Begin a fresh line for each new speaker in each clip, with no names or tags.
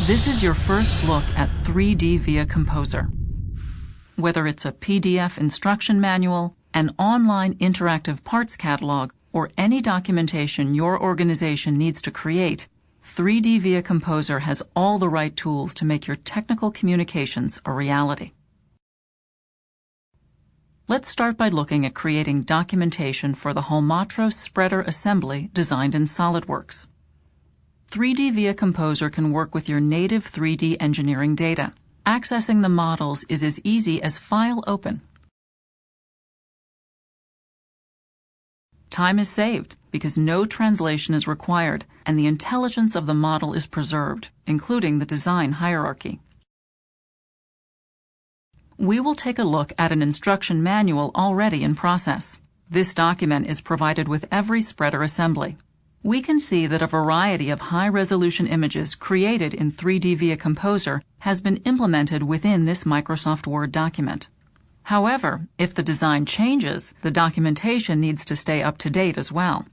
This is your first look at 3DVIA Composer. Whether it's a PDF instruction manual, an online interactive parts catalog, or any documentation your organization needs to create, 3DVIA Composer has all the right tools to make your technical communications a reality. Let's start by looking at creating documentation for the Holmatros spreader assembly designed in SolidWorks. 3DVIA Composer can work with your native 3D engineering data. Accessing the models is as easy as File Open. Time is saved because no translation is required and the intelligence of the model is preserved, including the design hierarchy. We will take a look at an instruction manual already in process. This document is provided with every spreader assembly. We can see that a variety of high-resolution images created in 3DVIA Composer has been implemented within this Microsoft Word document. However, if the design changes, the documentation needs to stay up to date as well.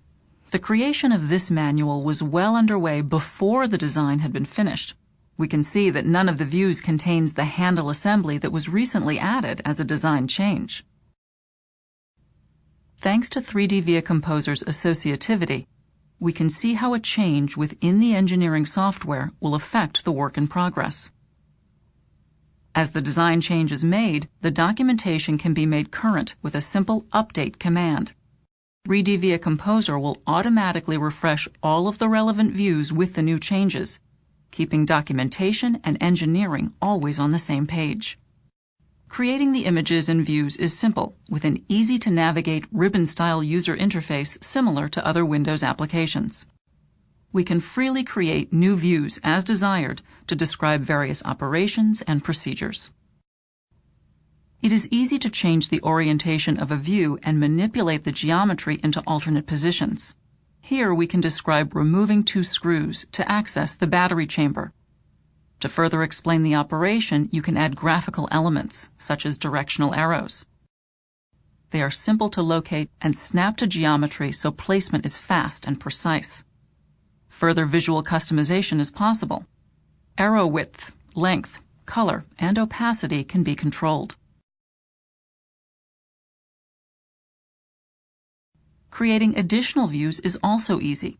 The creation of this manual was well underway before the design had been finished. We can see that none of the views contains the handle assembly that was recently added as a design change. Thanks to 3DVIA Composer's associativity, we can see how a change within the engineering software will affect the work in progress. As the design change is made, the documentation can be made current with a simple update command. 3DVIA Composer will automatically refresh all of the relevant views with the new changes, keeping documentation and engineering always on the same page. Creating the images and views is simple, with an easy-to-navigate ribbon-style user interface similar to other Windows applications. We can freely create new views as desired to describe various operations and procedures. It is easy to change the orientation of a view and manipulate the geometry into alternate positions. Here we can describe removing two screws to access the battery chamber. To further explain the operation, you can add graphical elements, such as directional arrows. They are simple to locate and snap to geometry so placement is fast and precise. Further visual customization is possible. Arrow width, length, color, and opacity can be controlled. Creating additional views is also easy.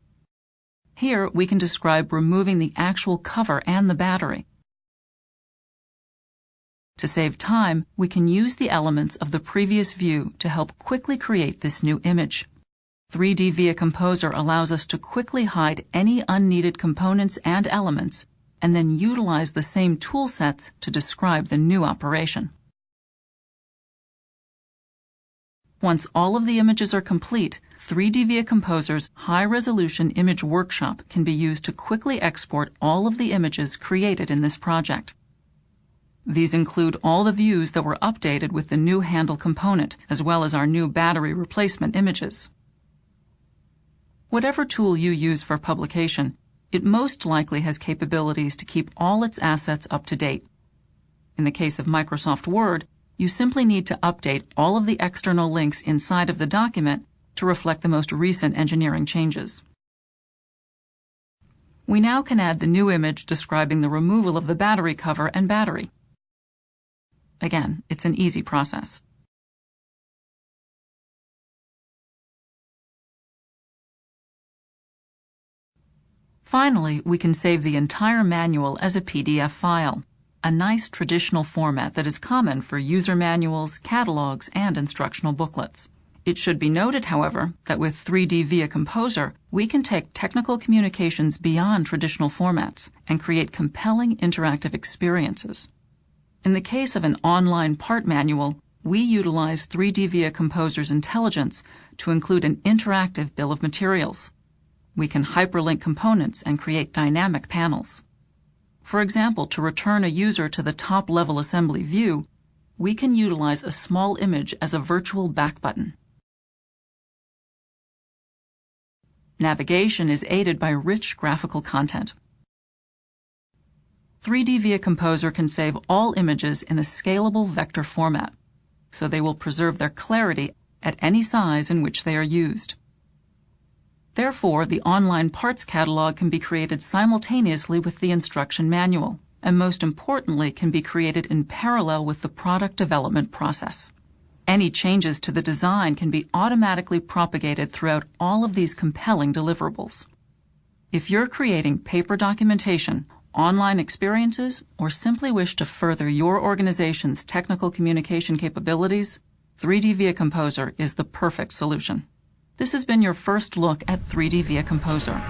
Here we can describe removing the actual cover and the battery. To save time, we can use the elements of the previous view to help quickly create this new image. 3DVIA Composer allows us to quickly hide any unneeded components and elements, and then utilize the same tool sets to describe the new operation. Once all of the images are complete, 3DVIA Composer's high-resolution image workshop can be used to quickly export all of the images created in this project. These include all the views that were updated with the new handle component, as well as our new battery replacement images. Whatever tool you use for publication, it most likely has capabilities to keep all its assets up to date. In the case of Microsoft Word, you simply need to update all of the external links inside of the document to reflect the most recent engineering changes. We now can add the new image describing the removal of the battery cover and battery. Again, it's an easy process. Finally, we can save the entire manual as a PDF file, a nice traditional format that is common for user manuals, catalogs, and instructional booklets. It should be noted, however, that with 3DVIA Composer, we can take technical communications beyond traditional formats and create compelling interactive experiences. In the case of an online part manual, we utilize 3DVIA Composer's intelligence to include an interactive bill of materials. We can hyperlink components and create dynamic panels. For example, to return a user to the top-level assembly view, we can utilize a small image as a virtual back button. Navigation is aided by rich graphical content. 3DVIA Composer can save all images in a scalable vector format, so they will preserve their clarity at any size in which they are used. Therefore, the online parts catalog can be created simultaneously with the instruction manual, and most importantly, can be created in parallel with the product development process. Any changes to the design can be automatically propagated throughout all of these compelling deliverables. If you're creating paper documentation, online experiences, or simply wish to further your organization's technical communication capabilities, 3DVIA Composer is the perfect solution. This has been your first look at 3DVIA Composer.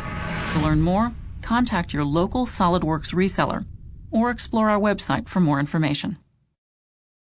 To learn more, contact your local SolidWorks reseller or explore our website for more information.